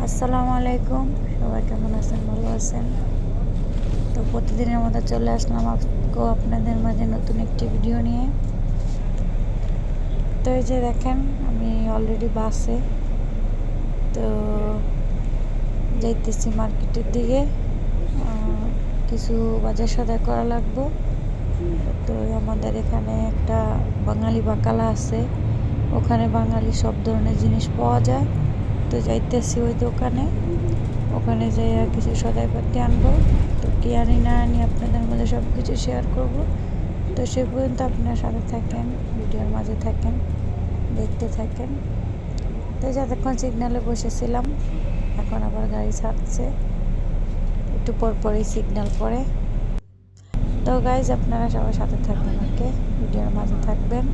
আসসালামু আলাইকুম, সবাই কেমন আছেন? ভালো আছেন? তো প্রতিদিনের মতো চলে আসলাম আপনাদের মাঝে নতুন একটি ভিডিও নিয়ে। তো এই যে দেখেন, আমি অলরেডি বাসে তো যাইতেছি মার্কেটের দিকে। কিছু বাজার সদাই করা লাগবো। তো আমাদের এখানে একটা বাঙালি বাকালা আছে, ওখানে বাঙালি সব ধরনের জিনিস পাওয়া যায়। তো যাইতেছি ওই দোকানে, ওখানে যাই আর কিছু সদাইপাতি আনবো। তো কি আনি না আনি আপনাদের মধ্যে সব কিছু শেয়ার করব। তো সে পর্যন্ত আপনার সাথে থাকেন, ভিডিওর মাঝে থাকেন, দেখতে থাকেন। তো যতক্ষণ সিগনালে বসেছিলাম, এখন আবার গাড়ি ছাড়ছে, একটু পরপরই সিগন্যাল পড়ে। তো গাইজ, আপনারা সবার সাথে থাকবেন, ওকে, ভিডিওর মাঝে থাকবেন।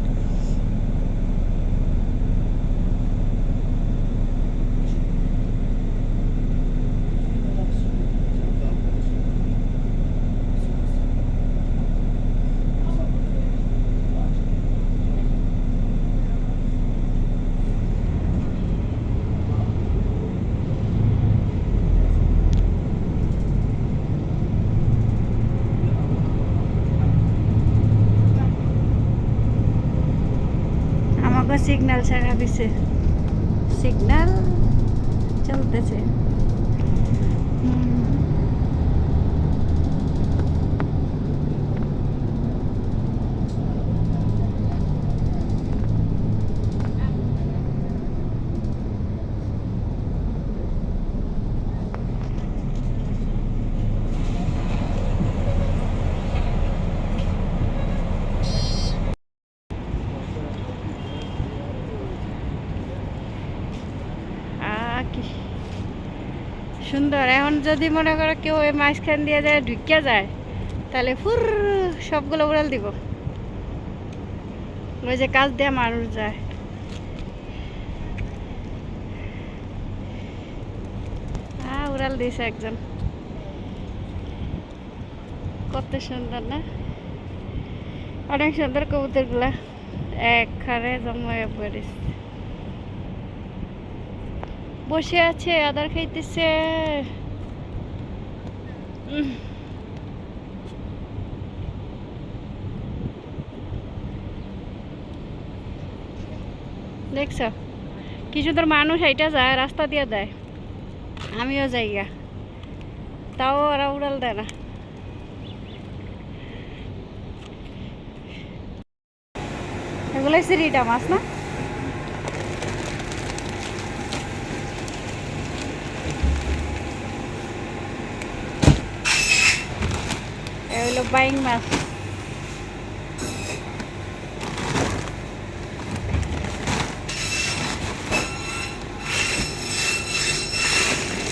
আমাকে সিগন্যাল ছাড়া দিছে, সিগন্যাল চলতেছে। কি সুন্দর! এখন যদি মনে করো কেউ ওই মাঝখান দিয়ে যায়, ঢুকিয়া যায়, তাহলে ফুর সবগুলো উড়াল দিব। ওই যে কাজ দিয়ে মানুষ যায়। উড়াল দিয়েছে একজন। কত সুন্দর না? অনেক সুন্দর কবুতর গুলা একখানে জমায়ে পড়েছে, বসে আছে, আদার খাইতেছে। দেখছো কি সুন্দর মানুষ এইটা যায়, রাস্তা দিয়ে দেয়, আমিও যাই গা, তাও ওরা উড়াল দেয় না। এগুলোই সিরিটা মাছ না? এগুলো বাইং মাছ।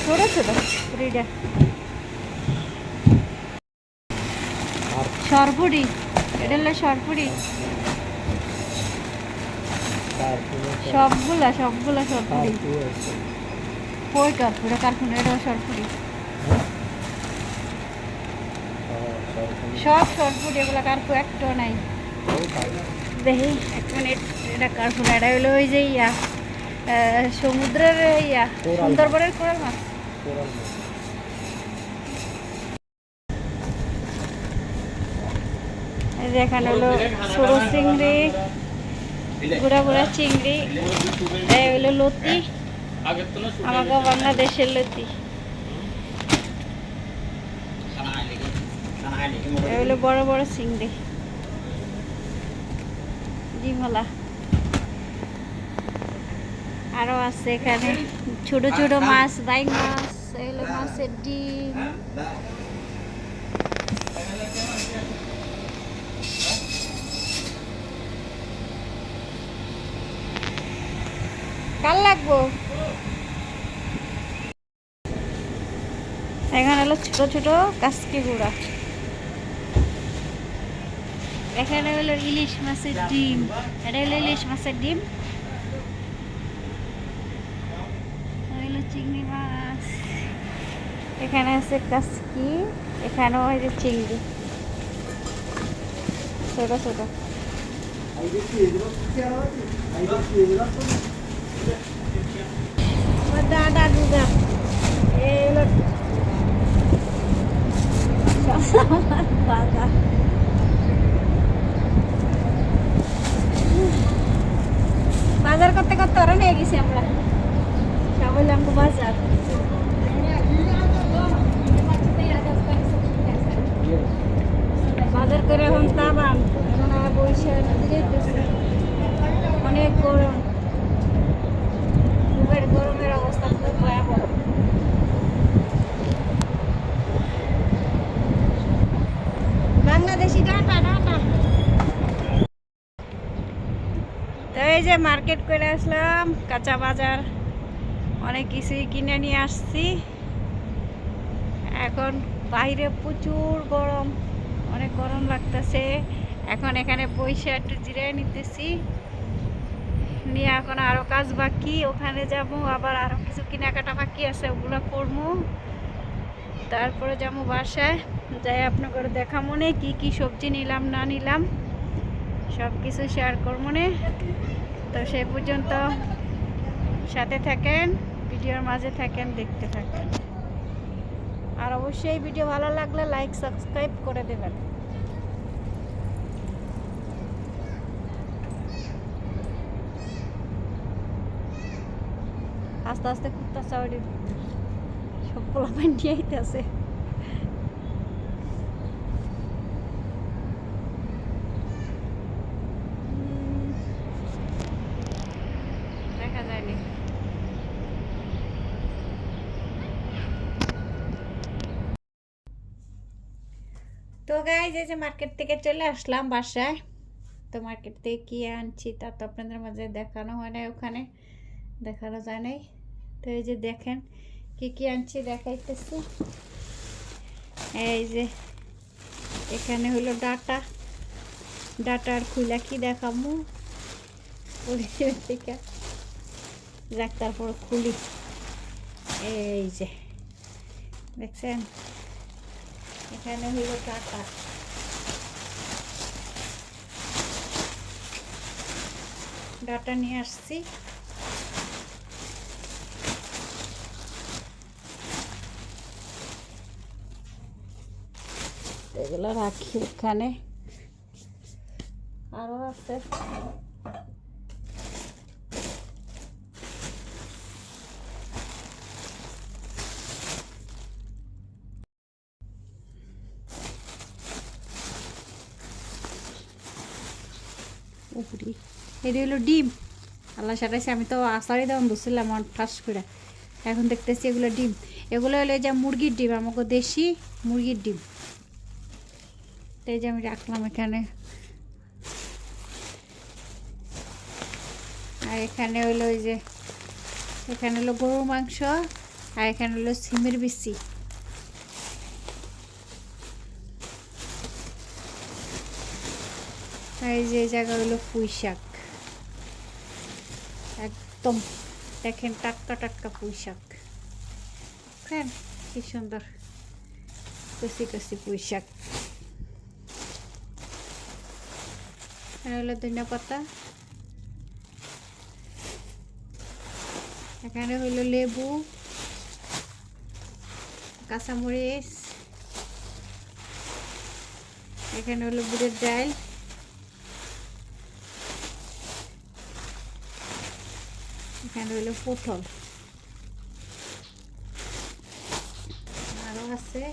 ছোট ছোট সিরিটা, সরপুরি, এটা হলো সরপুরি। সবগুলা সবগুলা সরপুরি। কই কার্পুরা? কার্পুরা, এটাও সরপুরি। সব সরপুরি, এগুলা কার্পু একটাও নাই। দেখি এক মিনিট, এটা কার্পুরা, এটা হলো ওই যে ইয়া সমুদ্রের ইয়া সুন্দরবনের কোরাল মাছ। এই যে এখানে হলো ছোট চিংড়ি, গুড়া গুড়া চিংড়ি। এই হলো লতি, আমাকে বাংলাদেশের লতি। এই হলো বড় বড় চিংড়ি, ডিমলা। আরো আছে এখানে ছোট ছোট মাছ, বাইং মাছ। এই হলো মাছের ডিম। কাল লাগবো। এখানে হলো ছোট ছোট কাসকি গুঁড়া। এখানে হলো ইলিশ মাছের ডিম, এটা হলো ইলিশ মাছের ডিম। হলো চিংড়ি মাছ, এখানে আছে কাসকি, এখানেও এই যে চিংড়ি ছোট ছোট। দাদা দুগা এই হলো বাজার। বাজার করতে করতে ওরা নিয়ে গেছি আমরা, সব হইলো আমাকে বাজার। বাজার করে এখন তাবান, এখন আর বসে যেতেছি। অনেক গরম, গরমের অবস্থা খুব ভয়াবহ। Bangladeshi data data. তো এই যে মার্কেট করে আসলাম, কাঁচা বাজার অনেক কিছুই কিনে নিয়ে আসছি। এখন বাইরে প্রচুর গরম, অনেক গরম লাগতেছে। এখন এখানে বসে একটু জিরিয়ে নিতেছি, নিয়ে এখন আরো কাজ বাকি, ওখানে যাব, আবার আরো কিছু কেনাকাটা বাকি আছে, ওগুলো করবো। তারপরে যাবো বাসায়, যাই আপনাদের দেখা মনে কি কি সবজি নিলাম না নিলাম সব কিছু শেয়ার করবো মনে। তো সেই পর্যন্ত সাথে থাকেন, ভিডিওর মাঝে থাকেন, দেখতে থাকেন। আর অবশ্যই ভিডিও ভালো লাগলে লাইক সাবস্ক্রাইব করে দেবেন। আস্তে আস্তে কুত্তা ওই সব পোলাপান নিয়ে আইতেছে। দেখা যায়নি। তো গাইজ এই যে মার্কেট থেকে চলে আসলাম বাসায়। তো মার্কেট থেকে কি আনছি তা তো আপনাদের মাঝে দেখানো হয় না, ওখানে দেখানো যায় নাই। তো এই যে দেখেন কি কি আনছি দেখাইতেছি। এই যে এখানে হলো ডাটা, ডাটার খুলা কি দেখামু থেকে যাক, তারপর খুলি। এই যে দেখছেন এখানে হলো ডাটা, ডাটা নিয়ে আসছি। এগুলো রাখি এখানে, আরো আছে। এটা হলো ডিম, আল্লাহ সাটাইছে, আমি তো আষাঢ়ি দাম বুঝছিলাম ঠাস করে, এখন দেখতেছি এগুলো ডিম। এগুলো হলো যে মুরগির ডিম, আমাকে দেশি মুরগির ডিম। তো এই যে আমি রাখলাম এখানে। আর এখানে হলো ওই যে এখানে হলো গরুর মাংস, আর এখানে হলো সিমের বিচি। আর এই যে জায়গা হলো পুঁই শাক, একদম দেখেন টাটকা টাটকা পুঁই শাক, দেখেন কি সুন্দর কচি কচি পুঁই শাক। আর হলো ধনিয়া পাতা, এখানে হলো লেবু, কাঁচামরিচ, এখানে হলো বুটের ডাল, এখানে হলো পটল, আরো আছে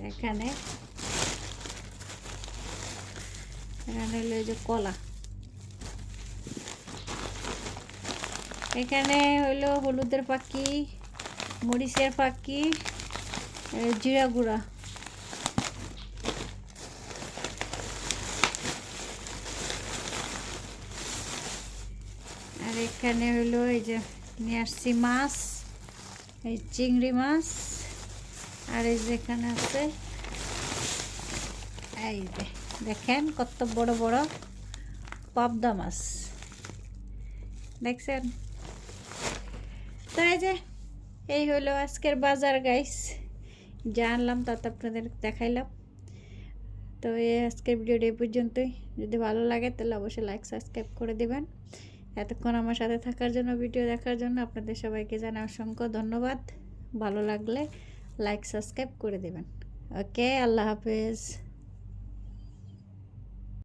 এখানে। এখানে হলো এই যে কলা, এখানে হলো হলুদের পাখি, মরিচের পাখি, জিরা গুঁড়া। আর এখানে হলো এই যে নিয়ে আসছি মাছ, এই চিংড়ি মাছ। আর এই যে এখানে আছে এই যে দেখেন কত বড় বড় পাবদা মাছ, দেখছেন। তো এই যে এই হলো আজকের বাজার গাইস, জানলাম তা তো আপনাদের দেখাইলাম। তো এই আজকের ভিডিওটা এই পর্যন্তই, যদি ভালো লাগে তাহলে অবশ্যই লাইক সাবস্ক্রাইব করে দেবেন এতক্ষণ আমার সাথে থাকার জন্য, ভিডিও দেখার জন্য আপনাদের সবাইকে জানাই অসংখ্য ধন্যবাদ। ভালো লাগলে লাইক সাবস্ক্রাইব করে দেবেন। ওকে, আল্লাহ হাফেজ।